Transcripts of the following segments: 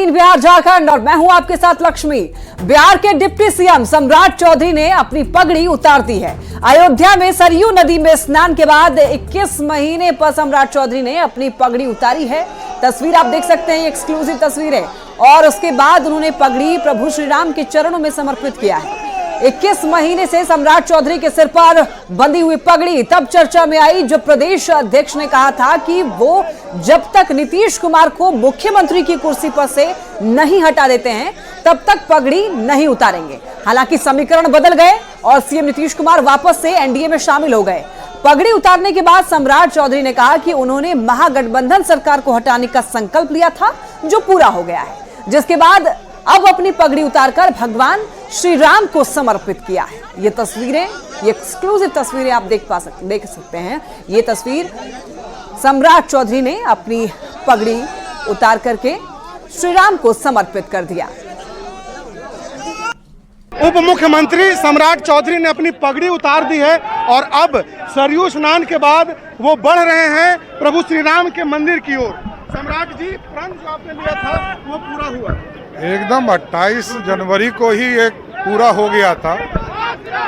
19 बिहार झारखंड और मैं हूं आपके साथ लक्ष्मी। बिहार के डिप्टी सीएम सम्राट चौधरी ने अपनी पगड़ी उतार दी है। अयोध्या में सरयू नदी में स्नान के बाद 21 महीने पर सम्राट चौधरी ने अपनी पगड़ी उतारी है। तस्वीर आप देख सकते हैं, एक्सक्लूसिव तस्वीर है। और उसके बाद उन्होंने पगड़ी प्रभु श्री राम के चरणों में समर्पित किया है। 21 महीने से सम्राट चौधरी के सिर पर बंधी हुई पगड़ी तब चर्चा में आई जब प्रदेश अध्यक्ष ने कहा था कि वो जब तक नीतीश कुमार को मुख्यमंत्री की कुर्सी पर से नहीं हटा देते हैं तब तक पगड़ी नहीं उतारेंगे। हालांकि समीकरण बदल गए और सीएम नीतीश कुमार वापस से एनडीए में शामिल हो गए। पगड़ी उतारने के बाद सम्राट चौधरी ने कहा कि उन्होंने महागठबंधन सरकार को हटाने का संकल्प लिया था, जो पूरा हो गया है, जिसके बाद अब अपनी पगड़ी उतारकर भगवान श्री राम को समर्पित किया है। ये तस्वीरें, ये एक्सक्लूसिव तस्वीरें आप देख सकते हैं। ये तस्वीर सम्राट चौधरी ने अपनी पगड़ी उतार करके श्री राम को समर्पित कर दिया। उप मुख्यमंत्री सम्राट चौधरी ने अपनी पगड़ी उतार दी है और अब सरयू स्नान के बाद वो बढ़ रहे हैं प्रभु श्री राम के मंदिर की ओर। सम्राट जी, प्रण जो आपने लिया था वो पूरा हुआ? एकदम 28 जनवरी को ही एक पूरा हो गया था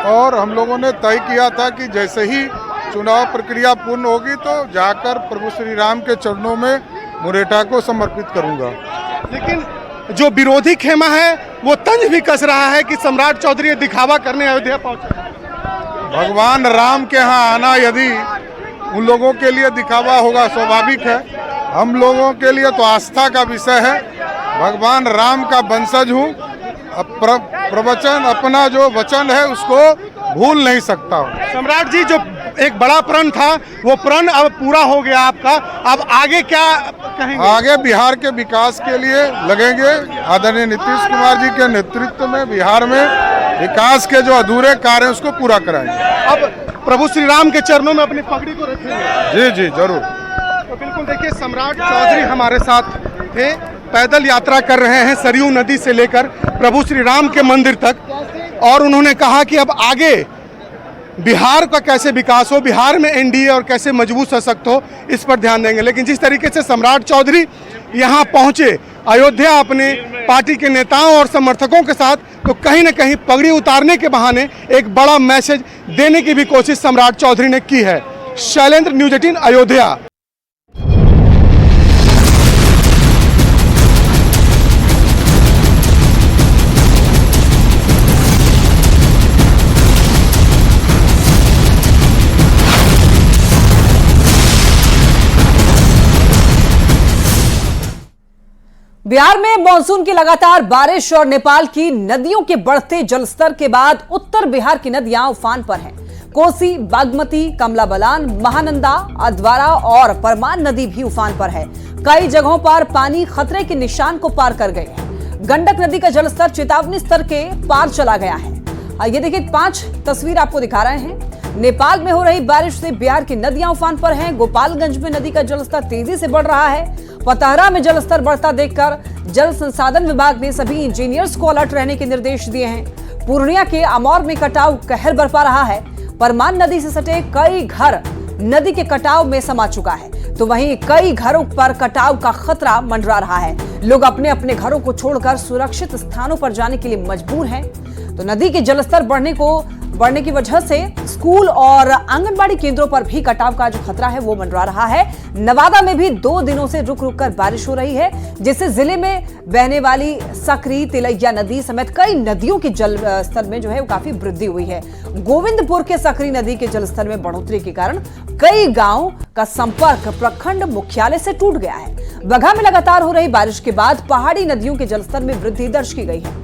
और हम लोगों ने तय किया था कि जैसे ही चुनाव प्रक्रिया पूर्ण होगी तो जाकर प्रभु श्री राम के चरणों में मुरेठा को समर्पित करूंगा। लेकिन जो विरोधी खेमा है वो तंज भी कस रहा है कि सम्राट चौधरी दिखावा करने अयोध्या पहुंचे। भगवान राम के यहाँ आना यदि उन लोगों के लिए दिखावा होगा, स्वाभाविक है। हम लोगों के लिए तो आस्था का विषय है। भगवान राम का वंशज हूँ। प्रवचन, अपना जो वचन है उसको भूल नहीं सकता हूँ। सम्राट जी, जो एक बड़ा प्रण था वो प्रण अब पूरा हो गया आपका। अब आगे क्या कहेंगे? आगे बिहार के विकास के लिए लगेंगे। आदरणीय नीतीश कुमार जी के नेतृत्व में बिहार में विकास के जो अधूरे कार्य हैं उसको पूरा कराएंगे। अब प्रभु श्री राम के चरणों में अपनी पगड़ी को रखेंगे? जी जी, जरूर। तो बिल्कुल देखिए, सम्राट चौधरी हमारे साथ थे। पैदल यात्रा कर रहे हैं सरयू नदी से लेकर प्रभु श्री राम के मंदिर तक और उन्होंने कहा कि अब आगे बिहार का कैसे विकास हो, बिहार में एनडीए और कैसे मजबूत सशक्त हो, इस पर ध्यान देंगे। लेकिन जिस तरीके से सम्राट चौधरी यहाँ पहुँचे अयोध्या अपने पार्टी के नेताओं और समर्थकों के साथ, तो कहीं न कहीं पगड़ी उतारने के बहाने एक बड़ा मैसेज देने की भी कोशिश सम्राट चौधरी ने की है। शैलेंद्र, न्यूज़ 18 अयोध्या। बिहार में मानसून की लगातार बारिश और नेपाल की नदियों के बढ़ते जलस्तर के बाद उत्तर बिहार की नदियां उफान पर हैं। कोसी, बागमती, कमला बलान, महानंदा, अधवारा और परमान नदी भी उफान पर है। कई जगहों पर पानी खतरे के निशान को पार कर गए हैं। गंडक नदी का जलस्तर चेतावनी स्तर के पार चला गया है। ये देखिए, 5 तस्वीर आपको दिखा रहे हैं। नेपाल में हो रही बारिश से बिहार की नदियां उफान पर हैं। गोपालगंज में नदी का जलस्तर तेजी से बढ़ रहा है। पतहरा में जलस्तर बढ़ता देखकर जल संसाधन विभाग ने सभी इंजीनियर्स को अलर्ट रहने के निर्देश दिए हैं। पूर्णिया के अमौर में कटाव कहर बरपा रहा है। परमान नदी से सटे कई घर नदी के कटाव में समा चुका है, तो वहीं कई घरों पर कटाव का खतरा मंडरा रहा है। लोग अपने अपने घरों को छोड़कर सुरक्षित स्थानों पर जाने के लिए मजबूर हैं। तो नदी के जलस्तर बढ़ने की वजह से स्कूल और आंगनबाड़ी केंद्रों पर भी कटाव का जो खतरा है वो मंडरा रहा है। नवादा में भी 2 दिनों से रुक रुक कर बारिश हो रही है, जिससे जिले में बहने वाली सकरी, तिलैया नदी समेत कई नदियों के जल स्तर में जो है वो काफी वृद्धि हुई है। गोविंदपुर के सकरी नदी के जलस्तर में बढ़ोतरी के कारण कई गांव का संपर्क प्रखंड मुख्यालय से टूट गया है। बगहा में लगातार हो रही बारिश के बाद पहाड़ी नदियों के जलस्तर में वृद्धि दर्ज की गई है।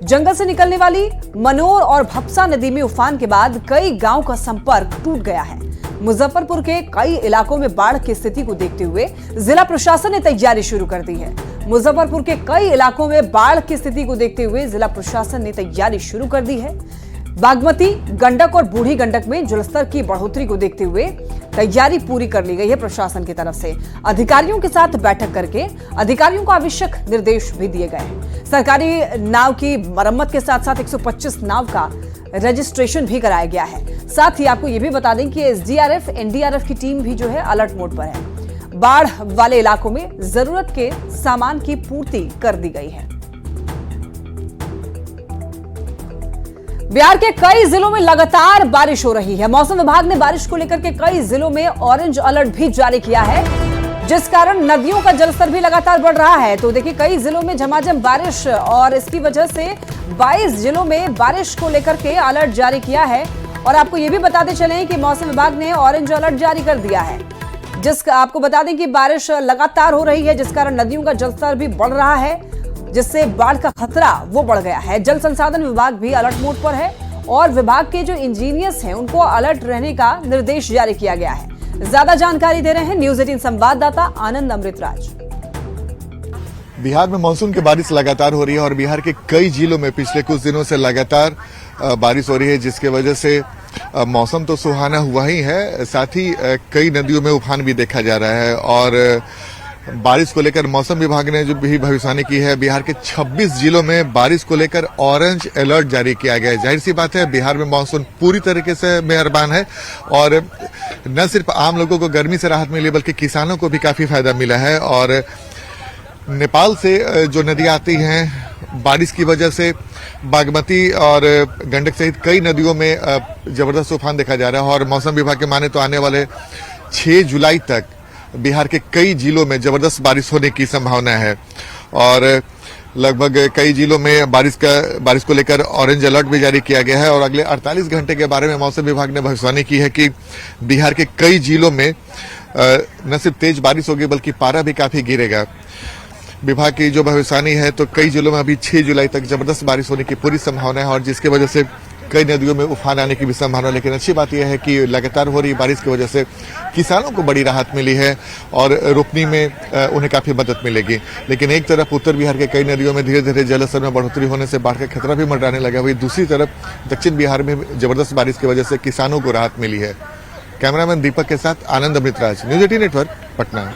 जंगल से निकलने वाली मनोर और भपसा नदी में उफान के बाद कई गांव का संपर्क टूट गया है। मुजफ्फरपुर के कई इलाकों में बाढ़ की स्थिति को देखते हुए जिला प्रशासन ने तैयारी शुरू कर दी है। मुजफ्फरपुर के कई इलाकों में बाढ़ की स्थिति को देखते हुए जिला प्रशासन ने तैयारी शुरू कर दी है। बागमती, गंडक और बूढ़ी गंडक में जलस्तर की बढ़ोतरी को देखते हुए तैयारी पूरी कर ली गई है। प्रशासन की तरफ से अधिकारियों के साथ बैठक करके अधिकारियों को आवश्यक निर्देश भी दिए गए हैं। सरकारी नाव की मरम्मत के साथ साथ 125 नाव का रजिस्ट्रेशन भी कराया गया है। साथ ही आपको ये भी बता दें कि एसडीआरएफ, एनडीआरएफ की टीम भी जो है अलर्ट मोड पर है। बाढ़ वाले इलाकों में जरूरत के सामान की पूर्ति कर दी गई है। बिहार के कई जिलों में लगातार बारिश हो रही है। मौसम विभाग ने बारिश को लेकर के कई जिलों में ऑरेंज अलर्ट भी जारी किया है, जिस कारण नदियों का जलस्तर भी लगातार बढ़ रहा है। तो देखिए, कई जिलों में झमाझम बारिश और इसकी वजह से 22 जिलों में बारिश को लेकर के अलर्ट जारी किया है। और आपको ये भी बताते चलें कि मौसम विभाग ने ऑरेंज अलर्ट जारी कर दिया है, आपको बता दें कि बारिश लगातार हो रही है, जिस कारण नदियों का जलस्तर भी बढ़ रहा है, जिससे बाढ़ का खतरा वो बढ़ गया है। जल संसाधन विभाग भी अलर्ट मोड पर है और विभाग के जो इंजीनियर्स हैं उनको अलर्ट रहने का निर्देश जारी किया गया है। ज्यादा जानकारी दे रहे हैं न्यूज 18 संवाददाता आनंद अमृतराज। बिहार में मानसून की बारिश लगातार हो रही है और बिहार के कई जिलों में पिछले कुछ दिनों से लगातार बारिश हो रही है, जिसके वजह से मौसम तो सुहाना हुआ ही है, साथ ही कई नदियों में उफान भी देखा जा रहा है। और बारिश को लेकर मौसम विभाग ने जो भी भविष्यवाणी की है, बिहार के 26 जिलों में बारिश को लेकर ऑरेंज अलर्ट जारी किया गया है। जाहिर सी बात है, बिहार में मानसून पूरी तरीके से मेहरबान है और न सिर्फ आम लोगों को गर्मी से राहत मिली बल्कि किसानों को भी काफी फायदा मिला है। और नेपाल से जो नदियां आती हैं, बारिश की वजह से बागमती और गंडक सहित कई नदियों में जबरदस्त उफान देखा जा रहा है। और मौसम विभाग के माने तो आने वाले 6 जुलाई तक बिहार के कई जिलों में जबरदस्त बारिश होने की संभावना है और लगभग कई जिलों में बारिश को लेकर ऑरेंज अलर्ट भी जारी किया गया है। और अगले 48 घंटे के बारे में मौसम विभाग ने भविष्यवाणी की है कि बिहार के कई जिलों में न सिर्फ तेज बारिश होगी बल्कि पारा भी काफी गिरेगा। विभाग की जो भविष्यवाणी है, तो कई जिलों में अभी 6 जुलाई तक जबरदस्त बारिश होने की पूरी संभावना है और जिसकी वजह से कई नदियों में उफान आने की भी संभावना है। लेकिन अच्छी बात यह है कि लगातार हो रही बारिश की वजह से किसानों को बड़ी राहत मिली है और रोपनी में उन्हें काफी मदद मिलेगी। लेकिन एक तरफ उत्तर बिहार के कई नदियों में धीरे धीरे जलस्तर में बढ़ोतरी होने से बाढ़ का खतरा भी मंडराने लगा, वहीं दूसरी तरफ दक्षिण बिहार में जबरदस्त बारिश की वजह से किसानों को राहत मिली है। कैमरामैन दीपक के साथ आनंद अमृतराज, न्यूज 18 नेटवर्क, पटना।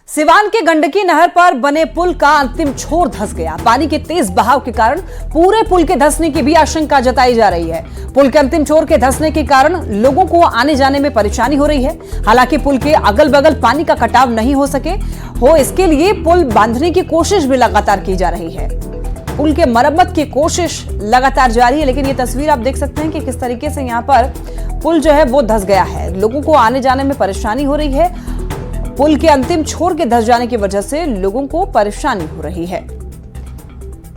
सिवान के गंडकी नहर पर बने पुल का अंतिम छोर धंस गया। पानी के तेज बहाव के कारण पूरे पुल के धंसने की भी आशंका जताई जा रही है। पुल के अंतिम छोर के धंसने के कारण लोगों को आने जाने में परेशानी हो रही है। हालांकि पुल के अगल बगल पानी का कटाव नहीं हो इसके लिए पुल बांधने की कोशिश भी लगातार की जा रही है। पुल के मरम्मत की कोशिश लगातार जारी है, लेकिन ये तस्वीर आप देख सकते हैं कि किस तरीके से यहाँ पर पुल जो है वो धंस गया है। लोगों को आने जाने में परेशानी हो रही है। पुल के अंतिम छोर के धंस जाने की वजह से लोगों को परेशानी हो रही है।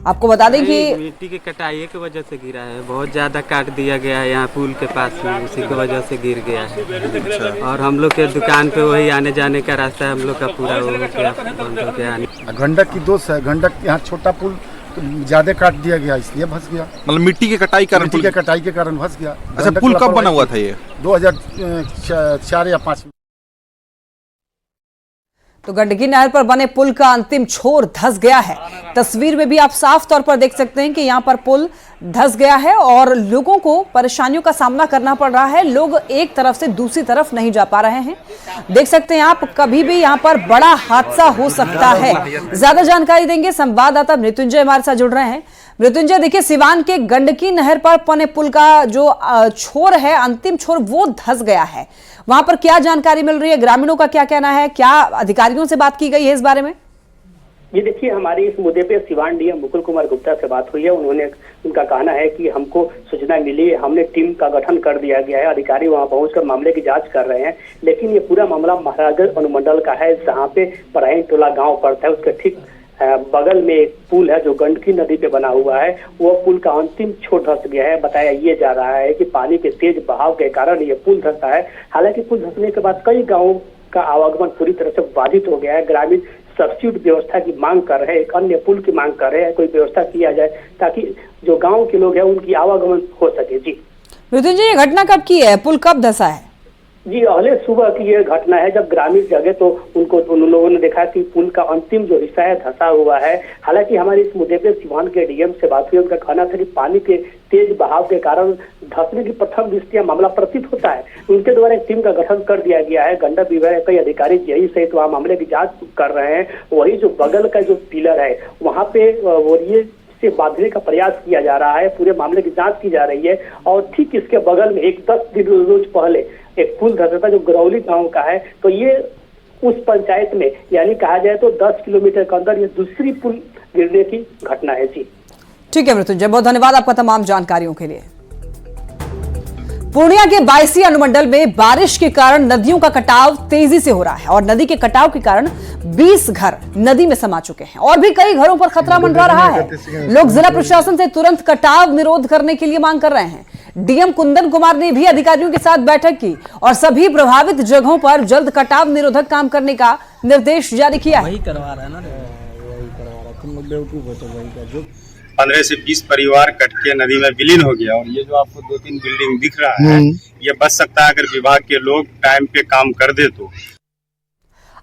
आपको बता दें कि मिट्टी की कटाई की वजह से गिरा है, बहुत ज्यादा काट दिया गया है यहाँ पुल के पास में, उसी की वजह से गिर गया है। और हम लोग के दुकान पे वही आने जाने का रास्ता हम लोग का पूरा हो गया, बंद हो गया। गंडक की दोष है, गंडक यहाँ छोटा पुल ज्यादा काट दिया गया इसलिए फंस गया। मतलब मिट्टी के कटाई के कारण फंस गया। अच्छा, पुल कब बना हुआ था ये? 2004 या 5 में। तो गंडकी नहर पर बने पुल का अंतिम छोर धंस गया है। तस्वीर में भी आप साफ तौर पर देख सकते हैं कि यहाँ पर पुल धंस गया है और लोगों को परेशानियों का सामना करना पड़ रहा है। लोग एक तरफ से दूसरी तरफ नहीं जा पा रहे हैं। देख सकते हैं आप, कभी भी यहाँ पर बड़ा हादसा हो सकता है। ज्यादा जानकारी देंगे संवाददाता मृत्युंजय हमारे साथ जुड़ रहे हैं। मृत्युंजय, देखिए, सिवान के गंडकी नहर पर बने पुल का जो छोर है, अंतिम छोर, वो धंस गया है। वहां पर क्या जानकारी मिल रही है? ग्रामीणों का क्या कहना है? क्या अधिकारियों से बात की गई है इस बारे में? ये देखिए, हमारी इस मुद्दे पे सिवान डीएम मुकुल कुमार गुप्ता से बात हुई है। उनका कहना है कि हमको सूचना मिली, हमने टीम का गठन कर दिया गया है, अधिकारी वहां पहुंचकर मामले की जांच कर रहे हैं। लेकिन ये पूरा मामला महाराजगंज अनुमंडल का है, जहाँ पे पराइन टोला गाँव पड़ता है। उसके ठीक बगल में एक पुल है जो गंडकी नदी पे बना हुआ है। वो पुल का अंतिम छोर धंस गया है। बताया ये जा रहा है कि पानी के तेज बहाव के कारण ये पुल धंसा है। हालांकि पुल धंसने के बाद कई गाँवों का आवागमन पूरी तरह से बाधित हो गया है। ग्रामीण सब्सिट्यूट व्यवस्था की मांग कर रहे हैं, एक अन्य पुल की मांग कर रहे हैं, कोई व्यवस्था किया जाए ताकि जो गाँव के लोग हैं उनकी आवागमन हो सके। जी मृत्युंजय, ये घटना कब की है? पुल कब धंसा है? जी, अगले सुबह की ये घटना है, जब ग्रामीण जगह तो उन लोगों ने देखा कि पुल का अंतिम जो हिस्सा है धंसा हुआ है। हालांकि हमारी इस मुद्दे पे सिवान के डीएम से बात हुई। उनका कहना था कि पानी के तेज बहाव के कारण धंसने की प्रथम दृष्टया मामला प्रतीत होता है। उनके द्वारा एक टीम का गठन कर दिया गया है। गंडक विभाग के कई अधिकारी जेई सहित वहाँ मामले की जाँच कर रहे हैं। वही जो बगल का जो पिलर है वहाँ पे ये से बांधने का प्रयास किया जा रहा है। पूरे मामले की जांच की जा रही है। और ठीक इसके बगल में एक 10 दिन रोज पहले एक पुल धंसा था जो गरौली गांव का है। तो ये उस पंचायत में यानी कहा जाए तो 10 किलोमीटर के अंदर ये दूसरी पुल गिरने की घटना है। जी ठीक है मृत्युंजय, बहुत धन्यवाद आपका तमाम जानकारियों के लिए। पूर्णिया के 22 अनुमंडल में बारिश के कारण नदियों का कटाव तेजी से हो रहा है और नदी के कटाव के कारण 20 घर नदी में समा चुके हैं और भी कई घरों पर खतरा मंडरा रहा है। लोग जिला प्रशासन से तुरंत कटाव निरोध करने के लिए मांग कर रहे हैं। डीएम कुंदन कुमार ने भी अधिकारियों के साथ बैठक की और सभी प्रभावित जगहों पर जल्द कटाव निरोधक काम करने का निर्देश जारी किया है। 15 से 20 परिवार कट के नदी में विलीन हो गया और ये जो आपको 2-3 बिल्डिंग दिख रहा है ये बच सकता है अगर विभाग के लोग टाइम पे काम कर दे तो।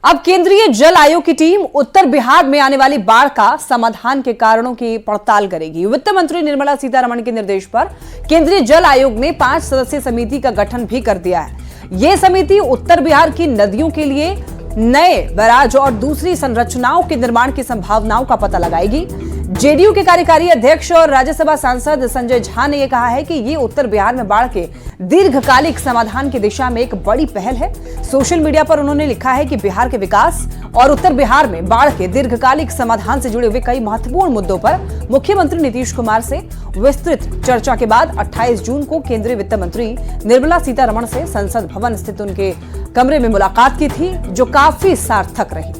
अब केंद्रीय जल आयोग की टीम उत्तर बिहार में आने वाली बाढ़ का समाधान के कारणों की पड़ताल करेगी। वित्त मंत्री निर्मला सीतारमण के निर्देश पर केंद्रीय जल आयोग ने 5 सदस्यीय समिति का गठन भी कर दिया है। यह समिति उत्तर बिहार की नदियों के लिए नए बैराज और दूसरी संरचनाओं के निर्माण की संभावनाओं का पता लगाएगी। जेडीयू के कार्यकारी अध्यक्ष और राज्यसभा सांसद संजय झा ने यह कहा है कि ये उत्तर बिहार में बाढ़ के दीर्घकालिक समाधान की दिशा में एक बड़ी पहल है। सोशल मीडिया पर उन्होंने लिखा है कि बिहार के विकास और उत्तर बिहार में बाढ़ के दीर्घकालिक समाधान से जुड़े हुए कई महत्वपूर्ण मुद्दों पर मुख्यमंत्री नीतीश कुमार से विस्तृत चर्चा के बाद 28 जून को केंद्रीय वित्त मंत्री निर्मला सीतारमण से संसद भवन स्थित उनके कमरे में मुलाकात की थी, जो काफी सार्थक रही।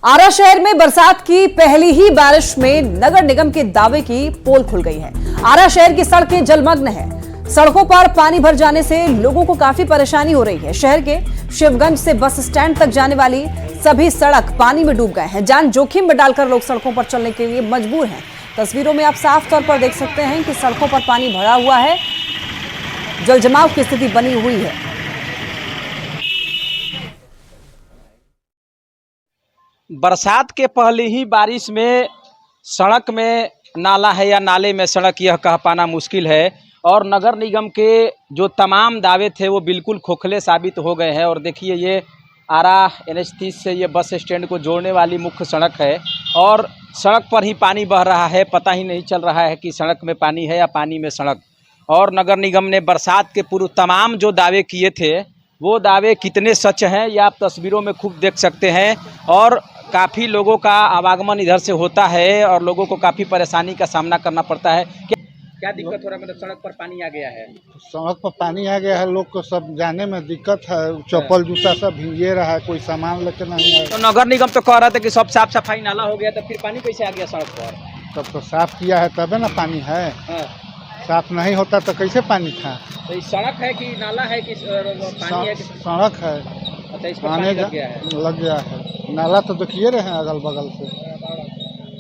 आरा शहर में बरसात की पहली ही बारिश में नगर निगम के दावे की पोल खुल गई है। आरा शहर की सड़कें जलमग्न है। सड़कों पर पानी भर जाने से लोगों को काफी परेशानी हो रही है। शहर के शिवगंज से बस स्टैंड तक जाने वाली सभी सड़क पानी में डूब गए हैं। जान जोखिम में डालकर लोग सड़कों पर चलने के लिए मजबूर हैं। तस्वीरों में आप साफ तौर पर देख सकते हैं कि सड़कों पर पानी भरा हुआ है, जलजमाव की स्थिति बनी हुई है। बरसात के पहले ही बारिश में सड़क में नाला है या नाले में सड़क, यह कह पाना मुश्किल है और नगर निगम के जो तमाम दावे थे वो बिल्कुल खोखले साबित हो गए हैं। और देखिए ये आरा NH30 से ये बस स्टैंड को जोड़ने वाली मुख्य सड़क है और सड़क पर ही पानी बह रहा है। पता ही नहीं चल रहा है कि सड़क में पानी है या पानी में सड़क। और नगर निगम ने बरसात के पूर्व तमाम जो दावे किए थे वो दावे कितने सच हैं ये आप तस्वीरों में खूब देख सकते हैं। और काफ़ी लोगों का आवागमन इधर से होता है और लोगों को काफ़ी परेशानी का सामना करना पड़ता है। क्या दिक्कत हो रहा है? मतलब सड़क पर पानी आ गया है। सड़क पर पानी आ गया है, लोग को सब जाने में दिक्कत है। चप्पल जूता सब भीगे रहा है, कोई सामान लेकर नहीं है। तो नगर निगम तो कह रहा था कि सब साफ सफाई नाला हो गया, तो फिर पानी कैसे आ गया सड़क पर? तब तो साफ किया है तबे ना पानी है। साफ नहीं होता तो कैसे पानी था? तो ये सड़क है कि नाला है कि पानी है? सड़क है। अच्छा, इस पर पानी लग गया है? लग गया है। नाला तो देखिए रहे हैं अगल बगल से।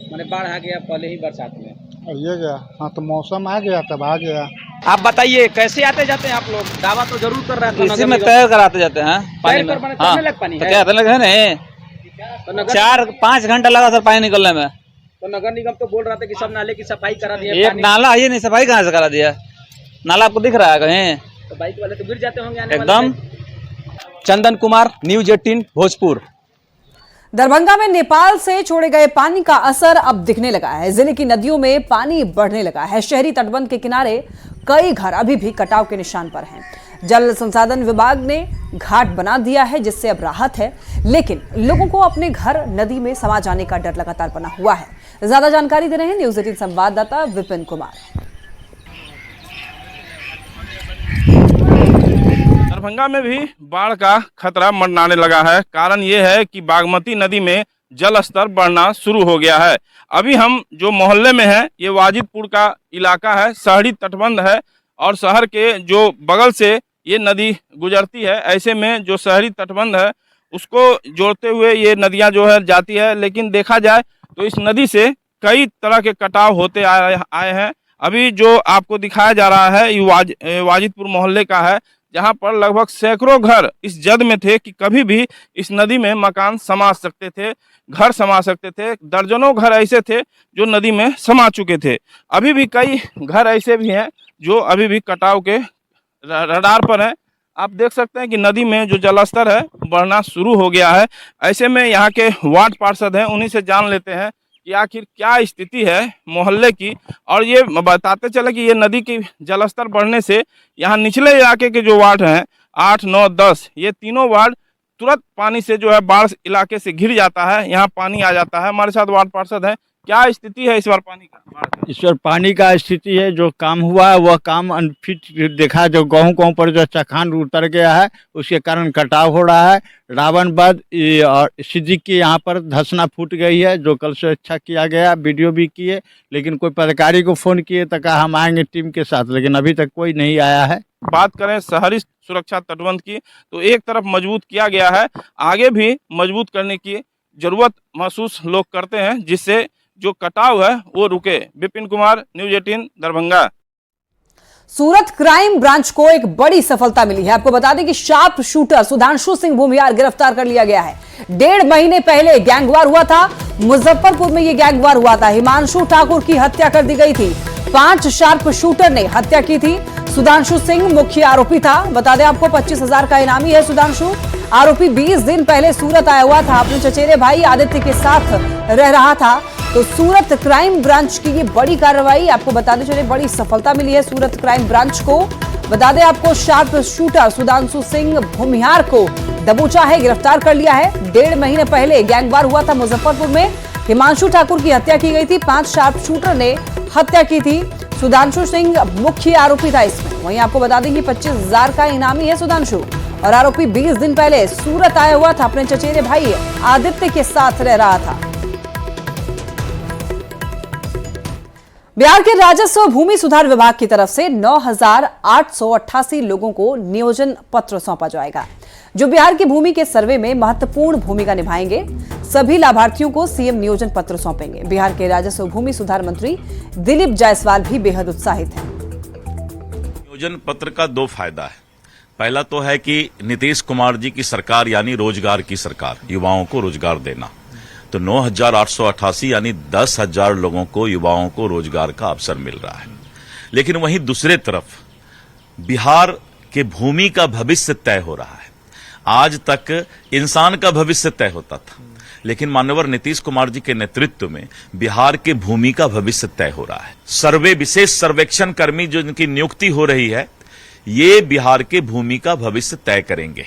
मैंने बाढ़ आ गया पहले ही बरसात में। ये गया। हाँ तो मौसम आ गया तब आ गया। आप बताइए कैसे आते जाते हैं आप लोग? दावा तो जरूर कर रहे हैं। इसी में तैर कर आते जाते हैं पानी में। हाँ, लग पानी तो क्या लगे है नहीं, तो 4-5 घंटा लगा सर पानी निकलने में। तो नगर निगम तो बोल रहा था कि सब नाले की सफाई करा दिया। एक नाला है नहीं, सफाई कहाँ से करा दिया? नाला आपको दिख रहा है कहीं? तो बाइक वाले तो गिर जाते होंगे एकदम। चंदन कुमार, न्यूज 18 भोजपुर। दरभंगा में नेपाल से छोड़े गए पानी का असर अब दिखने लगा है। जिले की नदियों में पानी बढ़ने लगा है। शहरी तटबंध के किनारे कई घर अभी भी कटाव के निशान पर हैं। जल संसाधन विभाग ने घाट बना दिया है, जिससे अब राहत है, लेकिन लोगों को अपने घर नदी में समा जाने का डर लगातार बना हुआ है। ज्यादा जानकारी दे रहे हैं न्यूज 18 संवाददाता विपिन कुमार। दरभंगा में भी बाढ़ का खतरा मंडराने लगा है। कारण ये है कि बागमती नदी में जल स्तर बढ़ना शुरू हो गया है। अभी हम जो मोहल्ले में हैं ये वाजिदपुर का इलाका है, शहरी तटबंध है और शहर के जो बगल से ये नदी गुजरती है। ऐसे में जो शहरी तटबंध है उसको जोड़ते हुए ये नदियां जो है जाती है। लेकिन देखा जाए तो इस नदी से कई तरह के कटाव होते आए हैं। अभी जो आपको दिखाया जा रहा है ये वाजिदपुर मोहल्ले का है, जहां पर लगभग सैकड़ों घर इस जद में थे कि कभी भी इस नदी में मकान समा सकते थे, घर समा सकते थे। दर्जनों घर ऐसे थे जो नदी में समा चुके थे। अभी भी कई घर ऐसे भी हैं जो अभी भी कटाव के रडार पर हैं। आप देख सकते हैं कि नदी में जो जलस्तर है बढ़ना शुरू हो गया है। ऐसे में यहाँ के वार्ड पार्षद हैं, उन्हीं से जान लेते हैं कि आखिर क्या स्थिति है मोहल्ले की। और ये बताते चले कि ये नदी की जलस्तर बढ़ने से यहाँ निचले इलाके के जो वार्ड हैं 8, 9, 10 ये तीनों वार्ड तुरंत पानी से जो है बाढ़ इलाके से घिर जाता है, यहाँ पानी आ जाता है। हमारे साथ वार्ड पार्षद है, क्या स्थिति है इस बार पानी का? इस बार पानी का स्थिति है, जो काम हुआ है वह काम अनफिट देखा, जो गाँव पर जो चखान उतर गया है उसके कारण कटाव हो रहा है। रावणबाद और सिद्दीक के यहाँ पर धंसना फूट गई है, जो कल से अच्छा किया गया, वीडियो भी किए, लेकिन कोई पदाधिकारी को फ़ोन किए तो कहा हम आएंगे टीम के साथ, लेकिन अभी तक कोई नहीं आया है। बात करें शहरी सुरक्षा तटबंध की तो एक तरफ मजबूत किया गया है, आगे भी मजबूत करने की जरूरत महसूस लोग करते हैं, जिससे जो कटाव है वो रुके। विपिन कुमार, न्यूज़ 18 दरभंगा। सूरत क्राइम ब्रांच को एक बड़ी सफलता मिली है। आपको बता दें कि शार्प शूटर सुधांशु सिंह भूमियार गिरफ्तार कर लिया गया है। 1.5 महीने पहले गैंगवार हुआ था, मुजफ्फरपुर में ये गैंगवार हुआ था। हिमांशु ठाकुर की हत्या कर दी गई थी। 5 शार्प शूटर ने हत्या की थी। सुधांशु सिंह मुख्य आरोपी था। बता दें आपको 25,000 का इनामी है सुधांशु। आरोपी 20 दिन पहले सूरत आया हुआ था, अपने चचेरे भाई आदित्य के साथ रह रहा था। तो सूरत क्राइम ब्रांच की ये बड़ी कार्रवाई, आपको बताते चले बड़ी सफलता मिली है सूरत क्राइम ब्रांच को। बता दें आपको शार्प शूटर सुधांशु सिंह भूमिहार को दबोचा है, गिरफ्तार कर लिया है। 1.5 महीने पहले गैंगवार हुआ था मुजफ्फरपुर में, हिमांशु ठाकुर की हत्या की गई थी। 5 शार्प शूटर ने हत्या की थी। सुधांशु सिंह मुख्य आरोपी था इसमें। वहीं आपको बता दें कि 25,000 का इनामी है सुधांशु, और आरोपी 20 दिन पहले सूरत आया हुआ था, अपने चचेरे भाई आदित्य के साथ रह रहा था। बिहार के राजस्व भूमि सुधार विभाग की तरफ से 9,888 लोगों को नियोजन पत्र सौंपा जाएगा, जो बिहार की भूमि के सर्वे में महत्वपूर्ण भूमिका निभाएंगे। सभी लाभार्थियों को सीएम नियोजन पत्र सौंपेंगे। बिहार के राजस्व भूमि सुधार मंत्री दिलीप जायसवाल भी बेहद उत्साहित हैं। नियोजन पत्र का 2 फायदा है। पहला तो है कि नीतीश कुमार जी की सरकार यानी रोजगार की सरकार, युवाओं को रोजगार देना। तो 9,888 यानी 10,000 लोगों को, युवाओं को रोजगार का अवसर मिल रहा है। लेकिन वहीं दूसरे तरफ बिहार के भूमि का भविष्य तय हो रहा है। आज तक इंसान का भविष्य तय होता था, लेकिन माननीय नीतीश कुमार जी के नेतृत्व में बिहार के भूमि का भविष्य तय हो रहा है। सर्वे, विशेष सर्वेक्षण कर्मी जो इनकी नियुक्ति हो रही है, ये बिहार के भूमि का भविष्य तय करेंगे।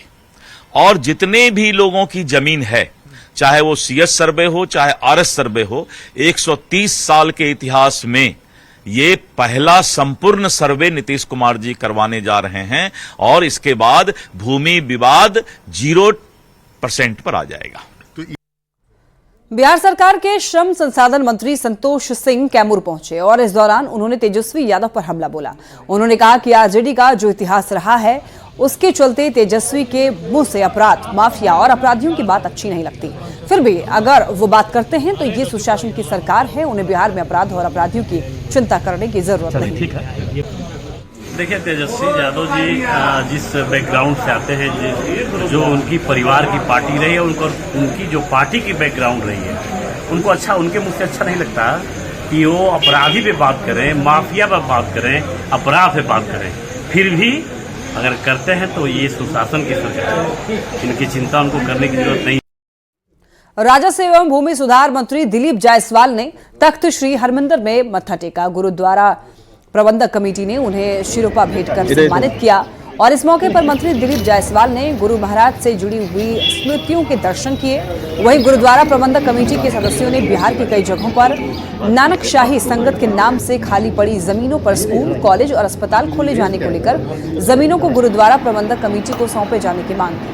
और जितने भी लोगों की जमीन है, चाहे वो सीएस सर्वे हो, चाहे आरएस सर्वे हो, 130 साल के इतिहास में ये पहला संपूर्ण सर्वे नीतीश कुमार जी करवाने जा रहे हैं, और इसके बाद भूमि विवाद 0% पर आ जाएगा। बिहार सरकार के श्रम संसाधन मंत्री संतोष सिंह कैमूर पहुंचे, और इस दौरान उन्होंने तेजस्वी यादव पर हमला बोला। उन्होंने कहा कि आरजेडी का जो इतिहास रहा है, उसके चलते तेजस्वी के मुंह से अपराध, माफिया और अपराधियों की बात अच्छी नहीं लगती। फिर भी अगर वो बात करते हैं तो ये सुशासन की सरकार है, उन्हें बिहार में अपराध और अपराधियों की चिंता करने की जरूरत नहीं। देखिए, तेजस्वी यादव जी जिस बैकग्राउंड से आते हैं, जो उनकी परिवार की पार्टी रही है, उनकी जो पार्टी की बैकग्राउंड रही है, उनको अच्छा, उनके मुझसे अच्छा नहीं लगता कि वो अपराधी पे बात करें, माफिया पे बात करें, अपराध पे बात करें। फिर भी अगर करते हैं तो ये सुशासन की सरकार है, इनकी चिंता उनको करने की जरूरत नहीं। राजस्व एवं भूमि सुधार मंत्री दिलीप जायसवाल ने तख्त श्री हरमंदिर में मत्था टेका। गुरुद्वारा प्रबंधक कमेटी ने उन्हें शिरोपा भेंट कर सम्मानित किया, और इस मौके पर मंत्री दिलीप जायसवाल ने गुरु महाराज से जुड़ी हुई स्मृतियों के दर्शन किए। वहीं गुरुद्वारा प्रबंधक कमेटी के सदस्यों ने बिहार के कई जगहों पर नानकशाही संगत के नाम से खाली पड़ी जमीनों पर स्कूल, कॉलेज और अस्पताल खोले जाने को लेकर जमीनों को गुरुद्वारा प्रबंधक कमेटी को सौंपे जाने की मांग की।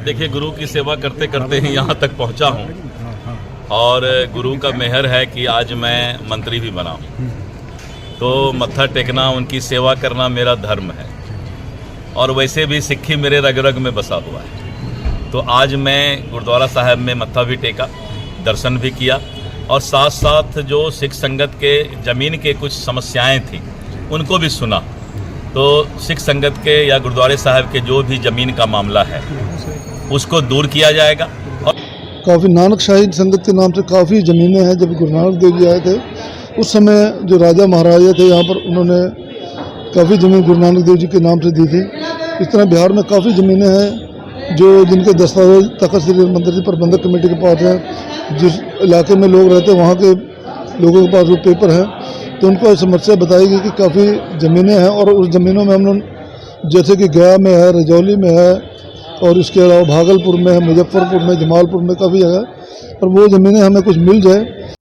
देखिए, गुरु की सेवा करते करते ही यहाँ तक पहुँचा हूँ, और गुरु का मेहर है कि आज मैं मंत्री भी बना हूँ। तो मत्था टेकना, उनकी सेवा करना मेरा धर्म है, और वैसे भी सिक्खी मेरे रग रग में बसा हुआ है। तो आज मैं गुरुद्वारा साहब में मत्था भी टेका, दर्शन भी किया, और साथ साथ जो सिख संगत के ज़मीन के कुछ समस्याएं थी उनको भी सुना। तो सिख संगत के या गुरुद्वारे साहब के जो भी ज़मीन का मामला है उसको दूर किया जाएगा। और काफ़ी नानकशाही संगत के नाम से काफ़ी ज़मीनें हैं। जब गुरु नानक देव जी आए थे उस समय जो राजा महाराजा थे यहाँ पर, उन्होंने काफ़ी ज़मीन गुरु नानक देव जी के नाम से दी थी। इस तरह बिहार में काफ़ी ज़मीनें हैं जो जिनके दस्तावेज तखत श्री मंदिर की प्रबंधक कमेटी के पास है, जिस इलाके में लोग रहते हैं वहाँ के लोगों के पास वो पेपर है, तो उनको समस्या बताई गई कि काफ़ी ज़मीनें हैं और उस ज़मीनों में हम लोग जैसे कि गया में है, रजौली में है और इसके अलावा भागलपुर में है, मुजफ्फरपुर में, जमालपुर में काफ़ी जगह, और वो ज़मीनें हमें कुछ मिल जाए।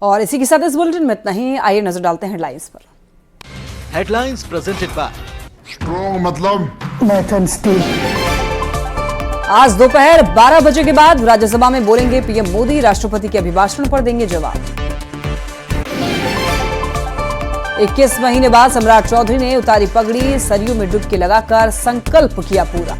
और इसी के साथ इस बुलेटिन में इतना ही। आइए नजर डालते हैं हेडलाइंस पर। हेडलाइंस प्रेजेंटेड बाय स्ट्रॉन्ग मतलब मैथन स्टील। आज दोपहर 12 बजे के बाद राज्यसभा में बोलेंगे पीएम मोदी, राष्ट्रपति के अभिभाषण पर देंगे जवाब। 21 महीने बाद सम्राट चौधरी ने उतारी पगड़ी, सरयू में डुबकी लगाकर संकल्प किया पूरा।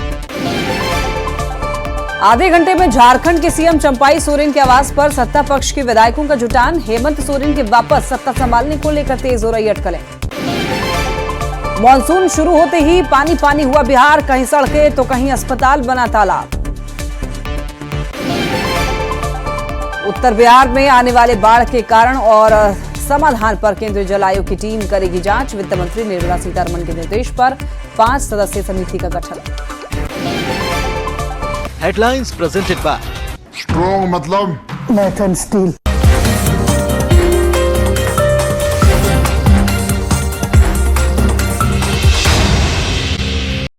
आधे घंटे में झारखंड के सीएम चंपाई सोरेन के आवास पर सत्ता पक्ष के विधायकों का जुटान, हेमंत सोरेन के वापस सत्ता संभालने को लेकर तेज हो रही अटकलें। मॉनसून शुरू होते ही पानी पानी हुआ बिहार, कहीं सड़कें तो कहीं अस्पताल बना तालाब। उत्तर बिहार में आने वाले बाढ़ के कारण और समाधान पर केंद्रीय जल आयोग की टीम करेगी जांच, वित्त मंत्री निर्मला सीतारमण के निर्देश पर 5 सदस्यीय समिति का गठन। हेडलाइंस प्रेजेंटेड बाय स्ट्रॉन्ग मतलब मैथन स्टील।